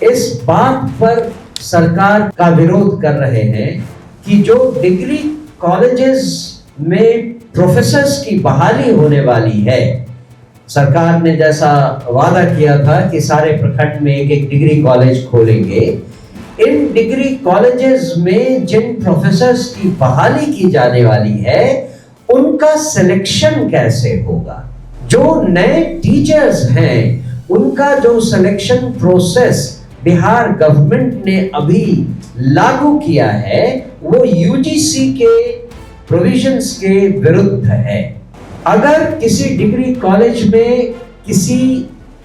इस बात पर सरकार का विरोध कर रहे हैं कि जो डिग्री कॉलेजेस में प्रोफेसर्स की बहाली होने वाली है, सरकार ने जैसा वादा किया था कि सारे प्रखंड में एक एक डिग्री कॉलेज खोलेंगे, इन डिग्री कॉलेजेस में जिन प्रोफेसर्स की बहाली की जाने वाली है उनका सिलेक्शन कैसे होगा। जो नए टीचर्स हैं उनका जो सिलेक्शन प्रोसेस बिहार गवर्नमेंट ने अभी लागू किया है वो यूजीसी के प्रोविजंस के विरुद्ध है। अगर किसी डिग्री कॉलेज में किसी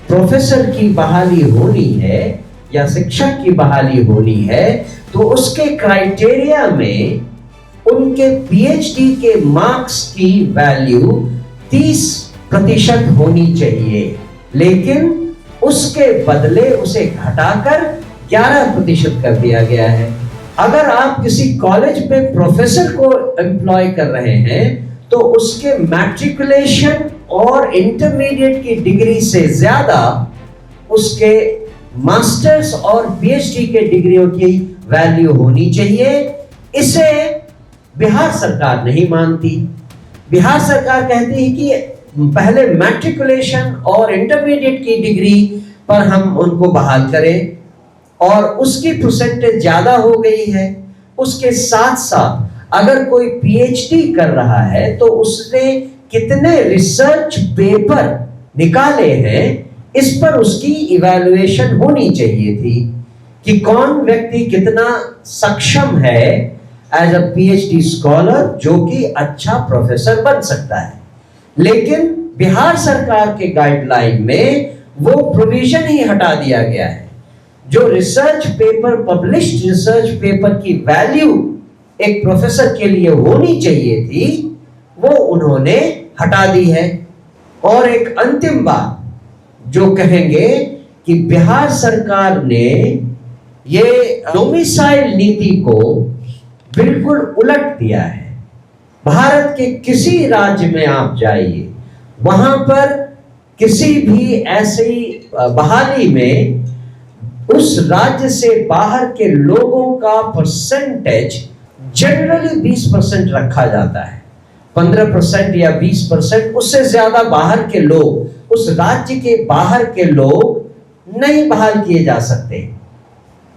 प्रोफेसर की बहाली होनी है या शिक्षक की बहाली होनी है तो उसके क्राइटेरिया में उनके पीएचडी के मार्क्स की वैल्यू 30% होनी चाहिए, लेकिन उसके बदले उसे घटाकर 11% कर दिया गया है। अगर आप किसी कॉलेज में प्रोफेसर को एम्प्लॉय कर रहे हैं तो उसके मैट्रिकुलेशन और इंटरमीडिएट की डिग्री से ज्यादा उसके मास्टर्स और पीएचडी के डिग्रियों की वैल्यू होनी चाहिए। इसे बिहार सरकार नहीं मानती। बिहार सरकार कहती है कि पहले मैट्रिकुलेशन और इंटरमीडिएट की डिग्री पर हम उनको बहाल करें और उसकी परसेंटेज ज्यादा हो गई है। उसके साथ साथ अगर कोई पीएचडी कर रहा है तो उसने कितने रिसर्च पेपर निकाले हैं इस पर उसकी इवैल्यूएशन होनी चाहिए थी कि कौन व्यक्ति कितना सक्षम है एज अ पीएचडी स्कॉलर जो कि अच्छा प्रोफेसर बन सकता है। लेकिन बिहार सरकार के गाइडलाइन में वो प्रोविजन ही हटा दिया गया है। जो research paper, published research paper की वैल्यू एक प्रोफेसर के लिए होनी चाहिए थी वो उन्होंने हटा दी है। और एक अंतिम बात जो कहेंगे कि बिहार सरकार ने ये डोमिसाइल नीति को बिल्कुल उलट दिया है। भारत के किसी राज्य में आप जाइए, वहां पर किसी भी ऐसी बहाली में उस राज्य से बाहर के लोगों का परसेंटेज जनरली 20% रखा जाता है। 15% या 20%, उससे ज्यादा बाहर के लोग, उस राज्य के बाहर के लोग नहीं बहाल किए जा सकते।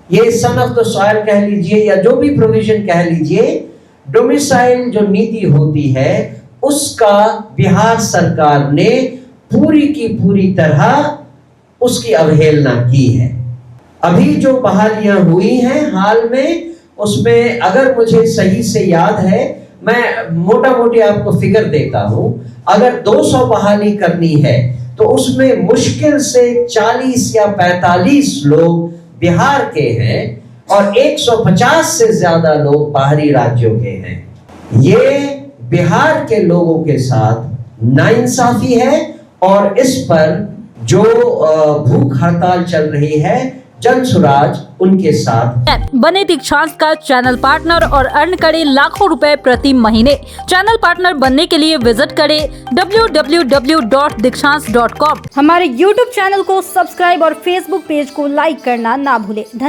ये सन ऑफ द सॉइल कह लीजिए या जो भी प्रोविजन कह लीजिए, डोमिसाइल जो नीति होती है उसका बिहार सरकार ने पूरी की पूरी तरह उसकी अवहेलना की है। अभी जो बहालियां हुई हैं हाल में, उसमें अगर मुझे सही से याद है, मैं मोटा मोटी आपको फिगर देता हूं, अगर 200 बहाली करनी है तो उसमें मुश्किल से 40 या 45 लोग बिहार के हैं और 150 से ज्यादा लोग बाहरी राज्यों के हैं। ये बिहार के लोगों के साथ नाइंसाफी है और इस पर जो भूख हड़ताल चल रही है जनसुराज उनके साथ। बने दीक्षांत का चैनल पार्टनर और अर्न करें लाखों रुपए प्रति महीने। चैनल पार्टनर बनने के लिए विजिट करें www.dikshans.com। हमारे YouTube चैनल को सब्सक्राइब और Facebook पेज को लाइक करना ना भूलें। धन्यवाद।